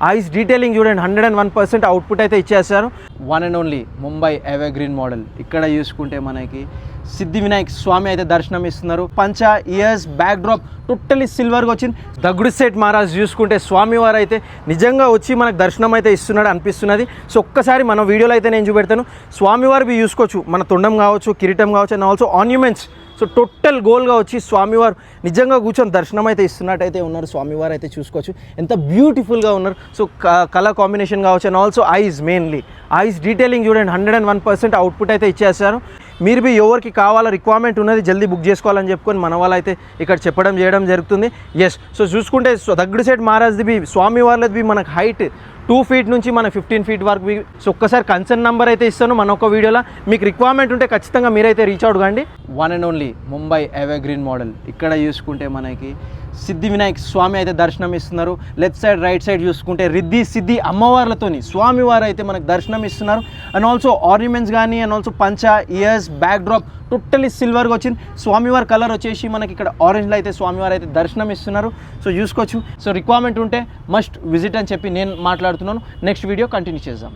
Ice detailing చూడండి 101% output అయితే ఇచ్చేస్తారు. One and only Mumbai evergreen model. ఇక్కడ చూసుకుంటే మనకి సిద్ధి వినాయక్ స్వామి అయితే దర్శనం ఇస్తున్నారు. పంచా ఇయర్స్ బ్యాక్ డ్రాప్ టోటలీ సిల్వర్గా వచ్చింది. దగుడు సేట్ మహారాజ్ చూసుకుంటే స్వామివారు అయితే నిజంగా వచ్చి మనకు దర్శనం అయితే ఇస్తున్నాడు అనిపిస్తున్నది. సో ఒక్కసారి మన వీడియోలో అయితే నేను చూపెడతాను. స్వామివారు చూసుకోవచ్చు, మన తొండం కావచ్చు, కిరీటం కావచ్చు, అండ్ ఆల్సో ఆర్న్యుమెంట్స్. సో టోటల్ గోల్గా వచ్చి స్వామివారు నిజంగా కూర్చొని దర్శనం అయితే ఇస్తున్నట్టయితే ఉన్నారు. స్వామివారు అయితే చూసుకోవచ్చు ఎంత బ్యూటిఫుల్గా ఉన్నారు. సో కలర్ కాంబినేషన్ కావచ్చు, and also ice mainly ice detailing చూడండి 101% అవుట్పుట్ అయితే ఇచ్చేస్తారు. మీరు ఎవరికి కావాలా రిక్వైర్మెంట్ ఉన్నది జల్దీ బుక్ చేసుకోవాలని చెప్పుకొని మన వాళ్ళు అయితే ఇక్కడ చెప్పడం చేయడం జరుగుతుంది. ఎస్, సో చూసుకుంటే దగుడు సేట్ మహారాజ్ది స్వామివార్లది మనకు హైట్ 2 feet నుంచి మన 15 feet వరకు. సో ఒక్కసారి కన్సర్న్ నెంబర్ అయితే ఇస్తాను మన ఒక వీడియోలో. మీకు రిక్వైర్మెంట్ ఉంటే ఖచ్చితంగా మీరైతే రీచ్ అవుట్ కండి. One and only Mumbai evergreen model. ఇక్కడ చూసుకుంటే మనకి సిద్ధి వినాయక్ స్వామి అయితే దర్శనం ఇస్తున్నారు. లెఫ్ట్ సైడ్ రైట్ సైడ్ చూసుకుంటే రిద్ధి సిద్ధి అమ్మవార్లతోని స్వామివారు అయితే మనకు దర్శనం ఇస్తున్నారు. అండ్ ఆల్సో ఆర్నమెంట్స్ కానీ, అండ్ ఆల్సో పంచా ఇయర్స్ బ్యాక్ డ్రాప్ టోటలీ సిల్వర్గా వచ్చింది. స్వామివారి కలర్ వచ్చేసి మనకి ఇక్కడ ఆరెంజ్లో అయితే స్వామివారు అయితే దర్శనం ఇస్తున్నారు. సో చూసుకోవచ్చు. సో రిక్వైర్మెంట్ ఉంటే మస్ట్ విజిట్ అని చెప్పి నేను మాట్లాడుతున్నాను. నెక్స్ట్ వీడియో కంటిన్యూ చేద్దాం.